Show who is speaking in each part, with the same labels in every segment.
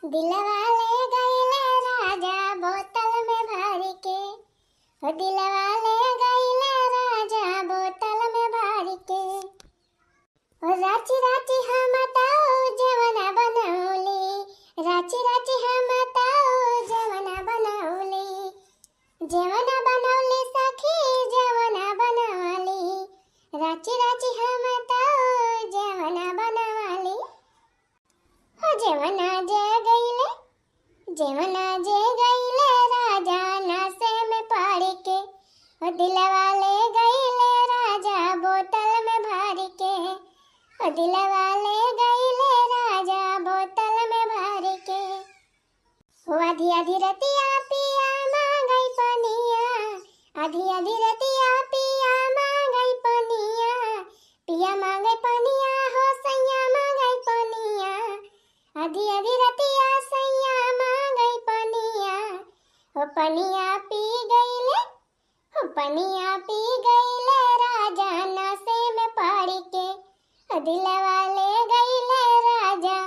Speaker 1: दिलवा ले गईले राजा बोतल में भर के, हो दिलवा ले गईले राजा बोतल में भर के। हो राची राची हम ताऊ जवना बनौली, राची राची हम ताऊ जवना बनौली, जवना बनौली सखी जवना बनवाली, राची राची हम ताऊ जवना बनवाली। हो जवना जे गईले राजा नशे में पड़ के, हो दिलवा ले गईले राजा बोतल में भर के, हो दिलवा ले गईले राजा बोतल में भर के। हो आधी आधी रतिया पिया मांगई पनिया, आधी आधी रतिया पिया मांगई पनिया, पिया मांगे पनिया हो सैया मांगई पनिया, आधी आधी रतिया सैया मांगई पनिया। हो पनिया पी गईले, हो पनिया पी गईले राजा नशे में पड़ के, हो दिलवा ले गईले राजा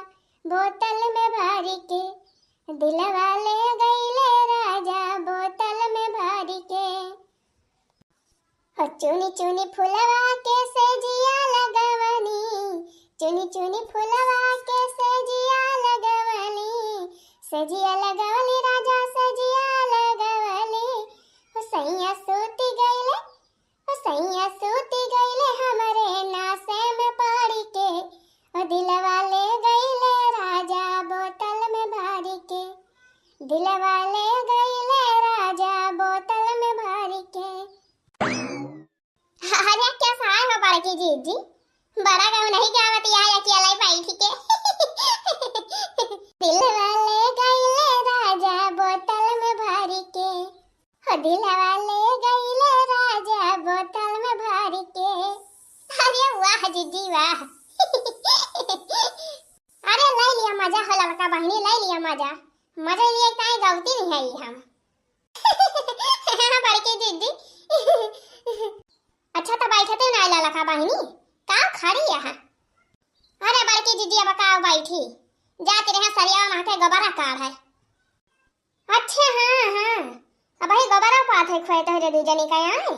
Speaker 1: बोतल में भर के, दिलवा ले गईले राजा बोतल में भर के। हो चुनी चुनी फुलवा के सेजिया लगवनी, चुनी चुनी फुलवा के सेजिया लगवनी, सेजिया लगवली राजा सेजिया लगवली। हो सैया सूती गईले, हो सैया सूती गईले हमरे नासे में पड़ के, हो दिलवा ले गईले राजा बोतल में भर के, दिलवा ले गईले राजा बोतल में भर के। अरे क्या सहाय हो बड़की जीजी, बड़ा गाँव नहीं गावत आया कि अलाई बैठ के। दिलवा ले गईले राजा बोतल में भर के, हो दिलवा ले गईले राजा बोतल में भर के। अरे वाह जीजी वाह। अरे ले लिया मजा हो लड़का बहनी, ले लिया मजा, मजा लिए काहे गलती नहीं है हम। हाँ बड़की जीजी। अच्छा तो बैठते ना लड़का बहनी, का खड़ी यहाँ। अरे बड़की जीजी अब का बैठी, जाते रहे सरिया वहाँ के गोबरा काढ़ है। अच्छा हाँ हाँ, अब ही गोबरा पात है खोए तो दू जनी का आए।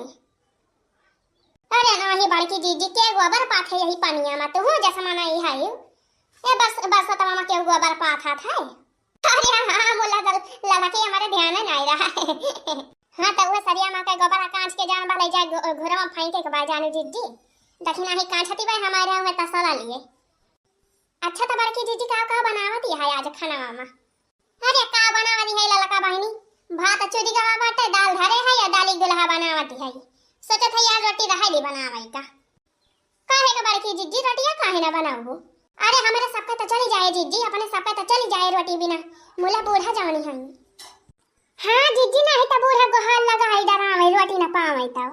Speaker 1: अरे नहीं बड़की जीजी के गोबर पात है यही पानिया में, तो हो जैसा माना ही है ये बस बस तवा में के गोबर पात है। अरे हाँ बोला लगा के हमारे ध्यान नहीं रहा है। हाँ तो वो सरिया माँ के गोबर कांच के जान वाले जाए घोड़ा में फेंके के बाद जानू जीजी दखिना ही कांच हती भाई हमारे हुए तसला लिए। अच्छा तो बड़की जीजी का बनावती है आज खाना में। अरे का बनावती है ललका बहनी, भात चूरी का बाटे दाल धरे है या दाली गुलहा बनावती है। सोचो था यार रोटी रहेली बनावई का, काहे का बड़की जीजी रोटियां काहे ना बनाऊ। अरे हमारे सबका तो चली जाए जीजी, अपने सबका तो चली जाए रोटी बिना, मुला बूढ़ा जानी है। हाँ जीजी नहीं तो बूढ़ा गोहाल लगा है डरावे रोटी न पावे तो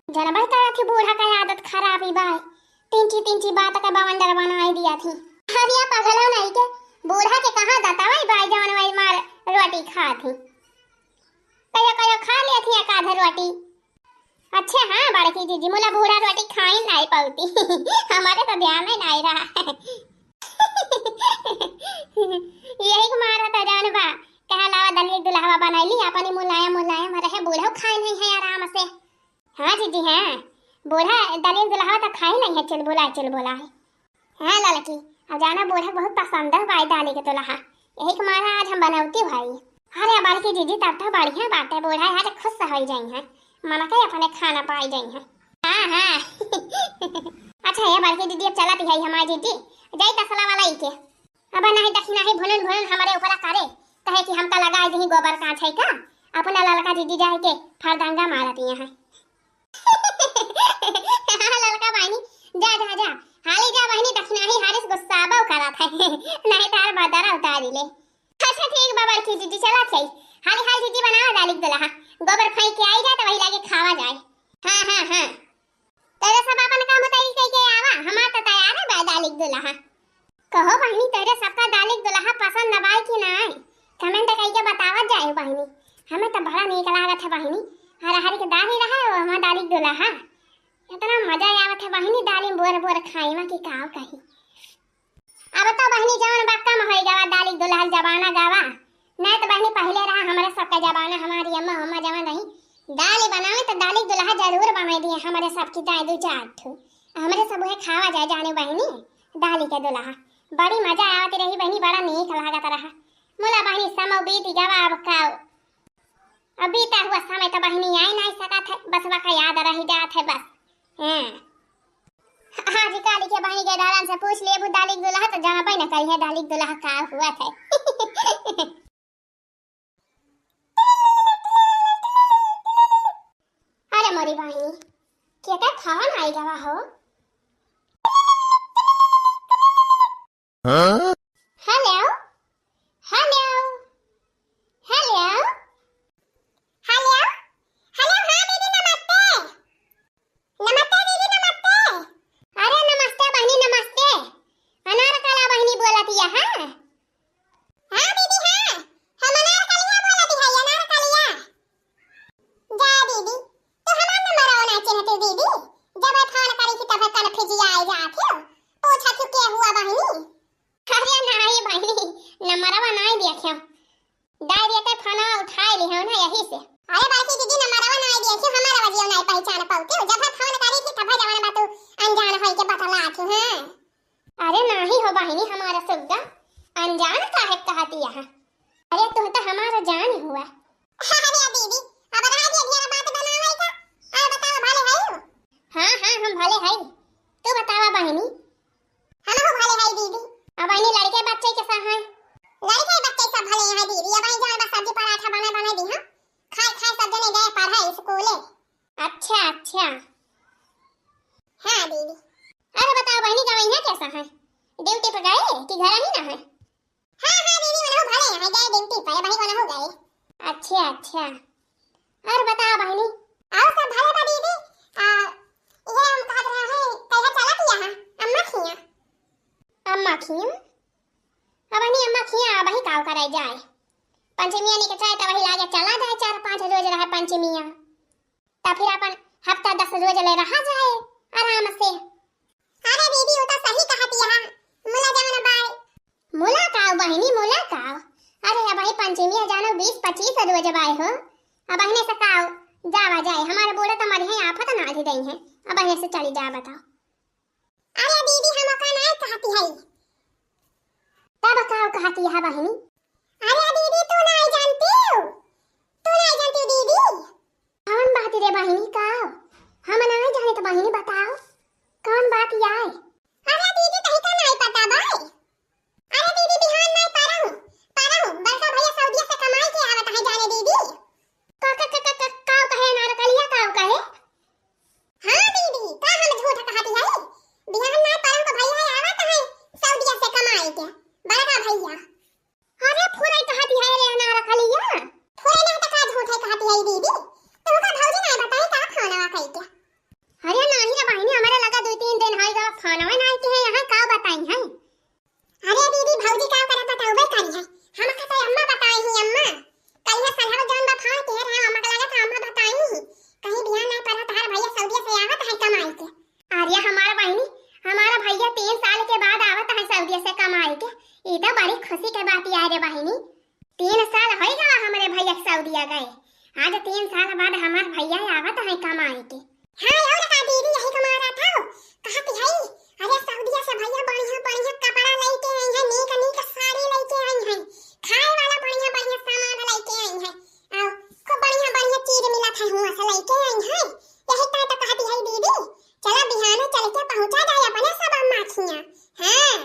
Speaker 1: जनबे करा थी बूढ़ा का आदत खराब ही बाय, तीन बात का बवंडर बनाई दिया थी। हरिया पगला नहीं के बूढ़ा के कहां जाता वही भाई जान वही मार रोटी खा थी, कयो कयो खा ले थी एक आधा रोटी। अच्छा हाँ बड़की जीजी मुला बूढ़ा रोटी खाई नहीं पाती। हमारे तो ध्यान में नहीं रहा। यही को मारा था जानबा कहा लावा दलिया दुल्हावा बनैली अपनी मुलायम रहे, बूढ़ा खाए नहीं है आराम से। हाँ जीजी हाँ, बूढ़ा दलिया दुल्हावा तो खाए नहीं है, चुल बोला है। हाँ लड़की अब जाना बूढ़ा बहुत पसंद है भाई दाली के दुल्हा, यही को मारा आज हम बनावती भाई। अरे बड़की जीजी तब तो बढ़िया बात है, बूढ़ा आज खुश हो जाई है, मना के अपने खाना पाई जाई है। हाँ हाँ। अच्छा ये बड़की दीदी अब चलती है हमारी जीजी जाई तसला वाला ही के, अब नहीं दखिना है भुनन हमारे ऊपर करे कहे कि हम तो लगाए दही गोबर कांच है का, अपना लड़का जीजी जाए के फरदंगा मारती है। हाँ लड़का बहनी जा हाली जा बहनी दखिना ही हारिस गुस्साबो करा था। नहीं तार बदरा उतारी ले। अच्छा ठीक बाबा की जीजी चला थई, हाली जीजी बनावा दाली दुल्हा, गोबर फेंक के आई जाए तो वही लागे खावा जाए। हाँ तेरे सब अपन काम तैयारी करके आवा, हमार तो तैयार है दालिक दुल्हा। कहो बहनी तेरे सबका दालिक दुल्हा पसंद नबाई कि ना आए, कमेंट करके बतावत जाए बहनी, हमें तो बड़ा नीक लागत है बहनी। हर के दाल ही रहा है हमार दालिक दुल्हा, इतना मजा आवत है बहनी दाली बोर खाई में कि काव कही। अब तो बहनी जान बक्का में होई गवा दालिक दुल्हा का जमाना हमारी अम्मा अम्मा जमा नहीं दाल बनावे तो दाल दुल्हा जरूर बना दिए हमारे सबकी दाई दो चार ठो हमारे सब है खावा जाए जाने बहनी दाली के दुल्हा बड़ी मजा आती रही बहनी बड़ा नीक लागत रहा मोला बहनी समय बीत गवा अब का अभी ता हुआ समय तो बहनी आई नहीं सकत है बस वका याद रह जात है बस हैं आज काली के बहनी के दालन से पूछ लिए दाली दुल्हा तो जाना पाई न करी है दाली दुल्हा का हुआ था अरे मोरी बहनी क्या खावन आई गवा हो hello hello hello hello hello हाँ दीदी नमस्ते नमस्ते दीदी नमस्ते अरे नमस्ते बहनी नमस्ते अनारकला बहनी बोलती है हाँ हाँ दीदी हाँ हम अनारकलिया बोलती है अनारकलिया जा दीदी तो हमारा नंबर आना चाहिए दीदी जब फोन करी थी तब कल फिजिया आई जाती हो पूछा क्यों क्या हुआ बहनी अरे नहीं बहनी नंबरवा नहीं देखियो डायरेक्ट फोन उठा ली हो ना यही से अरे बाकी दीदी नंबरवा नहीं देखियो हमारा वजियो नहीं पहचान पाऊते जब फोन करी थी तब जवान बात अनजान होई के बतला थी हां अरे नहीं हो बहनी हमारा सुग्गा अनजान काहे कहती है अरे तू तो हमारा जान हुआ अरे दीदी अब रहा दे ढेर बात बनावे का और बताओ भले है हां हां हम भले है तू बतावा बहनी हम हो भले है दीदी अब आइने लड़के बच्चे के साथ हैं लड़के बच्चे सब भले हैं दीदी अब आई जान बस सब्जी पराठा बना दी हां खाए खाए सब जने गए पढ़ाई स्कूले अच्छा अच्छा हां दीदी अरे बताओ बहनी का महीना कैसा है ड्यूटी पर गए कि घर ही ना है हां हां दीदी मनो भले हैं गए ड्यूटी पर भाई बना हो गए अच्छा अच्छा और बताओ बहनी और सब भले बा दीदी ये हम कह रहे हैं कहीं चला किया है अम्मा खिया अब नहीं अम्मा खिया अब ही काव कराई जाए पंचमिया नहीं के चाहे तब ही लागे चला जाए 4-5 रोज रहे पंचमिया तब फिर अपन हफ्ता 10 रोज ले रहा जाए आराम से अरे दीदी वो तो सही कहती है मुला जवन बाय मुला काव बहनी मुला काव अरे अब ही पंचमिया जानो 20-25 रोज बाय हो अब अहने से काव जावा जाए हमारे बोले तो मरी है आफत ना दी गई है अब अहने से चली जा बताओ अरे दीदी हम का नहीं कहती है तब काव कहती है बहनी अरे दीदी तू नहीं जानती दीदी कौन बात रे बहनी काव हम नहीं जाने तो बहनी बताओ कौन बात आए अरे दीदी कहीं का नहीं पता भाई अरे दीदी बिहान नहीं पारा हूं बरसा भैया सऊदी से कमाई के आवत है जाने दीदी काव कहे नारकलिया काव कहे हां दीदी का हम झूठ कहती है बिहान ना परम को भैया आवत है सऊदी से कमाई के बड़ा भैया अरे फुरई कहती है रे नारकलिया फुरई ना तो का झूठ है कहती है दीदी तुमका भौजी नहीं बताई का खाना कही के अरे नहीं रे बहनी हमारे लगा 2-3 दिन होइगा फोनवे नहीं के यहां का बताई है अरे दीदी भौजी का करे बताओ करी है हम कहते अम्मा बताई ही अम्मा कल है सलहर जान बा फोन के रहे अम्मा का लगा था अम्मा बताई ही कहीं बिहान नहीं पड़ा तार भैया सऊदी से आवत है कमाई के अरे हमारा बहनी हमारा भैया 3 साल के बाद आवत है सऊदी से कमाई के ये तो बड़ी खुशी के बात है रे बहनी 3 साल हो गया हमारे भैया सऊदी गए आज 3 साल बाद हमार भैया आवत है कमाई के हां और का दीदी यही कमा रहा था कहती है अरे सऊदी से भैया बढ़िया कपड़ा लेके आई है नीक साड़ी लेके आई है खाए वाला बढ़िया सामान लेके आई है और खूब बढ़िया चीज मिला था हुआ से लेके आई है यही तो कहती है दीदी चला बिहान चल के पहुंचा जाए अपने सब अम्मा खिया हां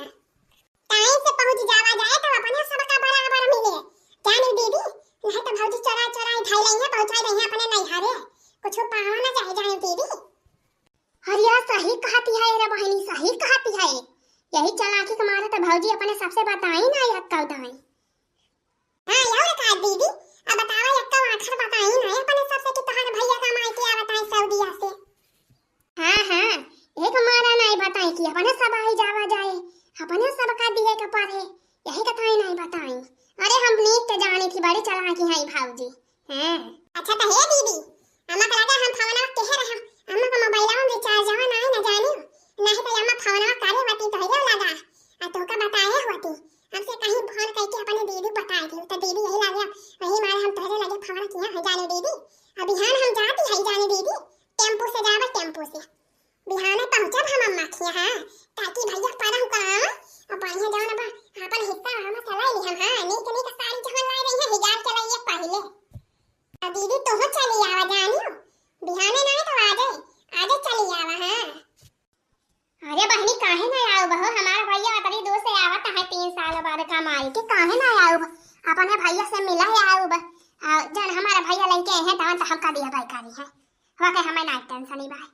Speaker 1: टाइम से पहुंच जावा जाए तो अपने सब का बराबर मिले जाने दीदी नहीं तो भौजी चरा ढाई लेंगे पहुंचा देंगे अपने नैहारे कुछ पावा ना जाए जाने दीदी हरिया सही कहती है रे बहनी सही कहती है यही चालाकी कमारे तो भौजी अपने सबसे बताई ना यक्का उदाई हां और का दीदी अब बतावा यक्का आखिर बताई ना अपने सबसे कि तोहर भैया कमाई के आवत है सऊदी से हां एक हमारा नहीं बताई कि अपने सब आई जावा जाए अपने सब का दिए के पढ़े यही कथाई नहीं बताई अरे हम नीक तो जाने थी बड़ी चालाकी है भौजी हां अच्छा तो हे दीदी अम्मा का लगा हम फोनवा कह रहा अम्मा का मोबाइलवा में रिचार्ज ना जाने नहीं तो अम्मा फोनवा करे होती तो ही लगा आ तो का बताए होती हमसे कहीं फोन करके अपने दीदी बताए थे तो दीदी यही लगे वही मारे हम तोरे लगे जाने दीदी। अभी हाँ हम जाती है जाने दीदी, टेम्पो से जावे टेम्पो से बिहाने पहुंचब हम अम्मा खिया हां, ताकि भैया पारा हुकाम और बढ़िया जाओ ना अपन हिस्सा हम चलाई ली हम हां। नीक नीक साड़ी जहां लाई रही है हिजाब चलाइए पहले। अब दीदी तो हो चली आवा जानियो, बिहाने नहीं तो आजे चली आवा हां। अरे बहनी काहे ना आओ बहो, हमारा भैया तरी दूर से आवत है 3 साल बाद कमाई के, काहे ना आओ अपने भैया से मिला है आओ बा। जन हमारा भैया लेके हैं तवन तो हमका दिया भाई करी है वाके हमें ना टेंशन नहीं भाई।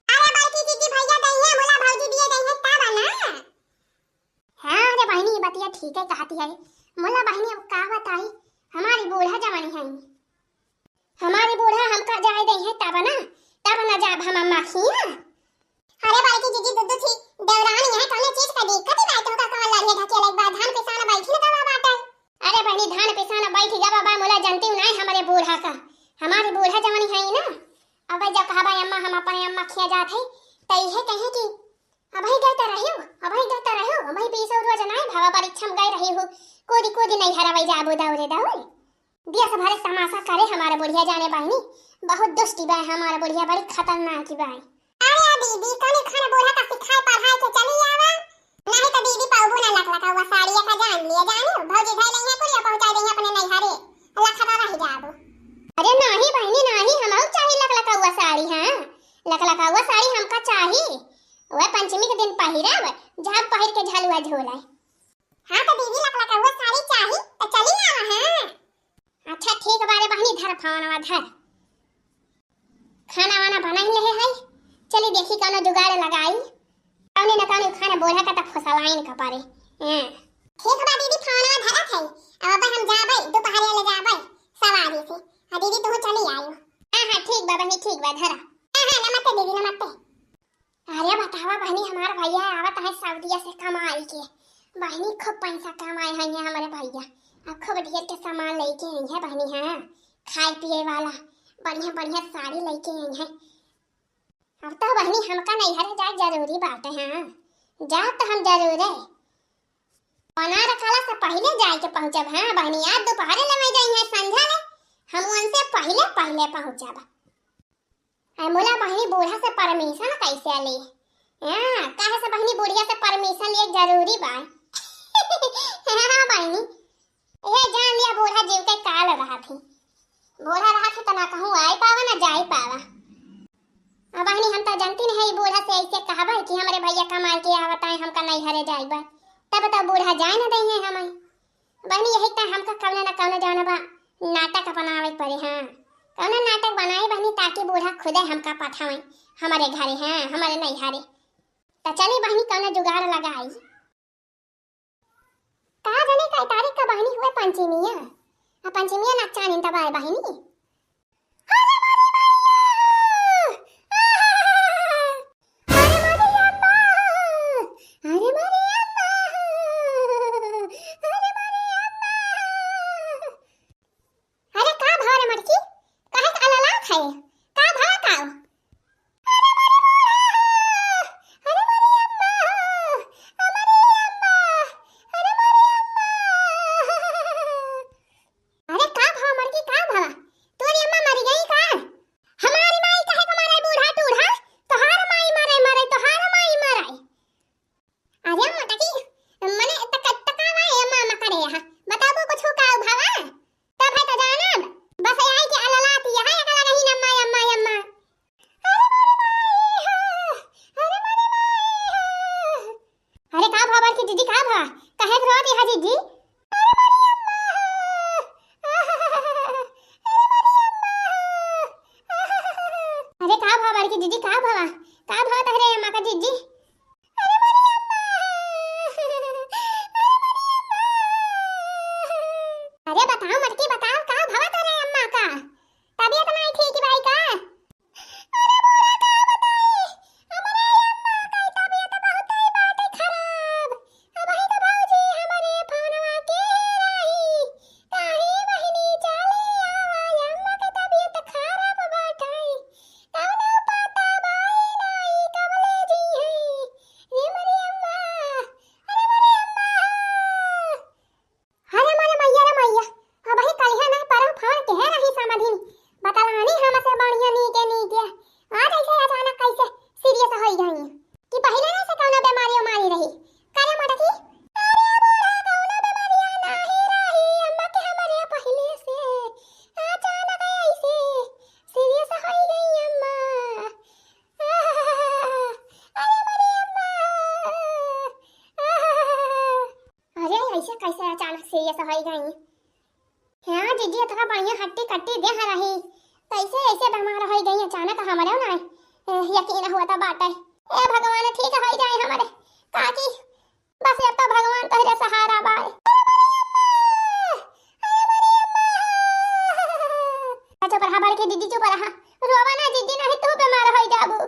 Speaker 1: अरे बड़की दीदी भैया दई है मोला भौजी दिए दई है तब ना। हां अरे बहनी ये बतिया ठीक है कहती है मोला बहनी। अब का बताई हमारी बूढ़ा जवानी है, हमारी बूढ़ा हमका जाए दई है तब ना जाब हम अम्मा खिया। अरे बड़की दीदी दुदू थी देवरानी है कौन चीज का दिक्कत ही बात होगा कौन लड़े ढकेले एक बार धान पिसाना बैठी ना दवा बाटा। अरे बहनी धान पिसाना बैठी जा बाबा मोला जानती हूं नहीं हमारे बूढ़ा का, हमारी बूढ़ा जवानी है ना। अब जब कहा भाई अम्मा हम अपने अम्मा खिया जात है त इहे कहे कि अबही गए रहते रहो अबही पीसो रोज नहीं भावा परीक्षा में गए रही हो कोदी नहीं हरावई जाबो दौरे दिया सब हरे तमाशा करे हमारा बुढ़िया जाने बहनी। बहुत दुष्टी बा हमारा बुढ़िया, बड़ी खतरनाक की बा। अरे दीदी कने खाना बोला का सिखाए पढ़ाई के चली आवा नहीं तो दीदी पाउबो ना लक हुआ साड़ी का जान लिया जाने भौजी भाई नहीं कुरिया पहुंचा देंगे अपने नहीं हरे लखदा रह जाबो। अरे नहीं बहनी नहीं हमहु चाहिए लक हुआ साड़ी हां, लक हुआ साड़ी हमका चाहिए वह पंचमी के दिन पहिरब जब पहिर के झलुआ झोलाए। हां तो दीदी लक हुआ साड़ी चाहिए तो चली आवा हां। अच्छा ठीक बारे बहनी धर फोनवा धर खाना वाना बनाई ले है चली देखी कौनो जुगाड़ लगाई कौने न कौने खाना बोला का त फसलाइन का पारे। ठीक बा दीदी फोनवा धरत है अब हम जाबै दोपहर ले जाबै सवारी से। हां दीदी तू चली आयो। हां ठीक बा बहनी ठीक बा धरा। हां नमस्ते दीदी नमस्ते। अरे बतावा बहनी हमार भैया आवत है सऊदीया से कमाई के, बहनी खूब पैसा कमाए हैं हमारे भैया अब खूब ढेर के सामान लेके आई है बहनी। हां खाए पिए वाला बढ़िया साड़ी लेके आई है। अब तो बहनी हमका नहीं हरे जाए जरूरी बात है। हां जा तो हम जरूर है बना रखाला से पहले जाए के पहुंचब। हां बहनी आज दोपहर ले मैं जाई है संध्या ले हम उनसे पहले पहुंचब। आई मोला बहनी बूढ़ा से परमिशन कैसे ली? हां काहे से बहनी बुढ़िया से परमिशन लिए जरूरी बा। हां बहनी ये जान लिया बूढ़ा जीव के काल रहा थी, बूढ़ा रहा था तना कहूं आई पावा ना जाई पावा। अब बहनी हम तो जानती नहीं है बूढ़ा से ऐसे कहबा कि हमारे भैया कमाई के आवत है हमका नहीं हरे जाई बा तब तो बूढ़ा जाए ना दई है हमें। बहनी यही त हमका कौनो ना कौनो जाना बा नाटक बनावे पड़े। हां कौनो नाटक बनाई बहनी ताकि बूढ़ा खुदे हमका पठावे हमारे घरे। हां हमारे नहीं हरे तो चली बहनी कौनो जुगाड़ लगाई। का जाने कई तारीख का बहनी हुए पंचमिया पंचमिया नच्चा नहीं तब आए बहनी। दीदी का भा कहे रोती है दीदी? अरे का भा बड़की दीदी का भा तहरे अम्मा का दीदी? अरे बताओ मटकी बताओ का भा तहरे अम्मा का तबीयत नहीं ठीक भाई का? कैसे अचानक से ये सब हो गई। हाँ जीजी इतना बढ़िया हट्टी कट्टी दे रही, कैसे ऐसे बीमार हो गई अचानक हमारे ना यकीन हुआ था बात है। ए भगवान ठीक हो जाए हमारे काकी, बस अब तो भगवान तोहरे सहारा बाय। चुप रहा बड़के दीदी, चुप रहा, रोवा ना दीदी, नहीं तू बीमार हो जाबू।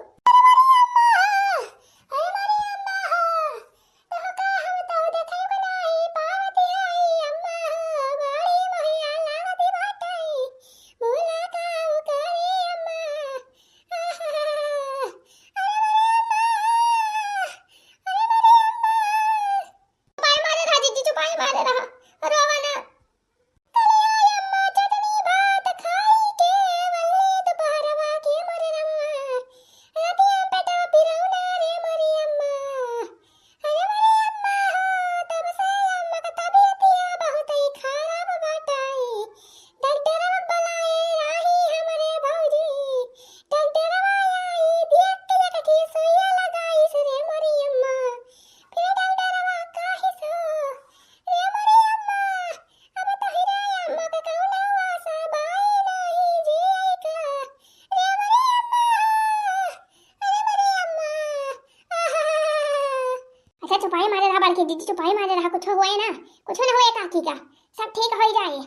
Speaker 1: चुपाई मारे रहा बड़की दीदी, चुपाई मारे रहा, कुछ हुआ है ना, कुछ ना हुआ काकी का, सब ठीक हो जाए।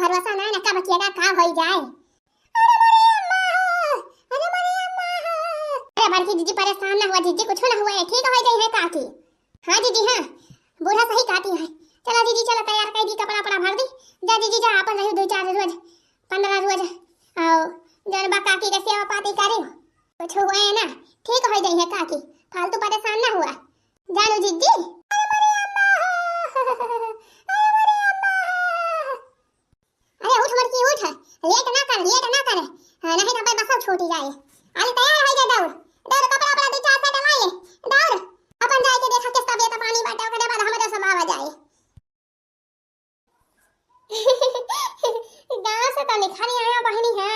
Speaker 1: भरोसा नहीं ना कब किएगा का हो जाए। अरे बड़की दीदी परेशान ना हुआ दीदी, कुछ ना हुआ है, ठीक हो जाए है काकी। हाँ दीदी हाँ, बूढ़ा सही कहती है। चलो दीदी चलो तैयार कर दी, कपड़ा अपना भर दी, जा दीदी जा अपन रही 2-4 रोज 15 रोज आओ जन बा काकी के सेवा पाती करी, कुछ हुआ है ना ठीक हो जाए है काकी, फालतू परेशान ना हुआ जानो दीदी। लेट ना कर नहीं तो भाई बस छूट जाए। अरे तैयार हो जा, दौड़ दौड़ कपड़ा अपना 2-4 सेट लाए, दौड़ अपन जाके देखा किस तबीयत पानी बाटा करे बाद हमारे सब आ जाए। गांव से तो निखरी आया बहनी है,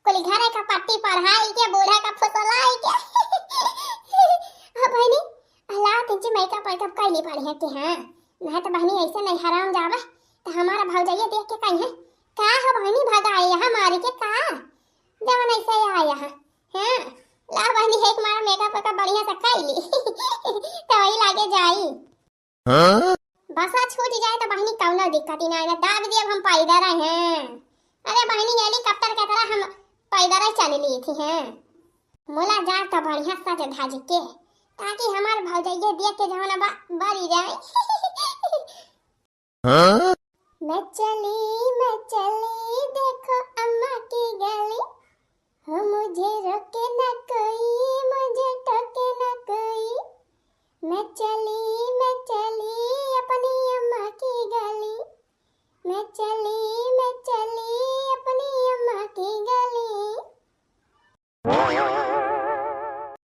Speaker 1: कोली घर का पट्टी पढ़ाई के बूढ़ा का फुसलाई के हां बहनी अल्लाह तुझे मेकअप कैली पड़ी है कि हां नहीं तो बहनी ऐसे नहीं हराम जावे तो हमारा भौजाइया देख के कहीं है का हो बहनी भगा आई है मारी के का जवन ऐसे आया है। हां ला बहनी एक मारा मेकअप का बढ़िया से कैली तो वही लागे जाई। हां बस छूट जाए तो बहनी कौनो दिक्कत ही ना है, दाब दिए हम पैदल रहे हैं। अरे बहनी हेलीकॉप्टर के तरह हम पैदल ही चल ली थी हैं, मोला जा तो बढ़िया सज धज के ताकि हमार भौजाइया देख के जवन बड़ी जाए। हां मैं चली देखो अम्मा की गली, हो मुझे रोके न कोई।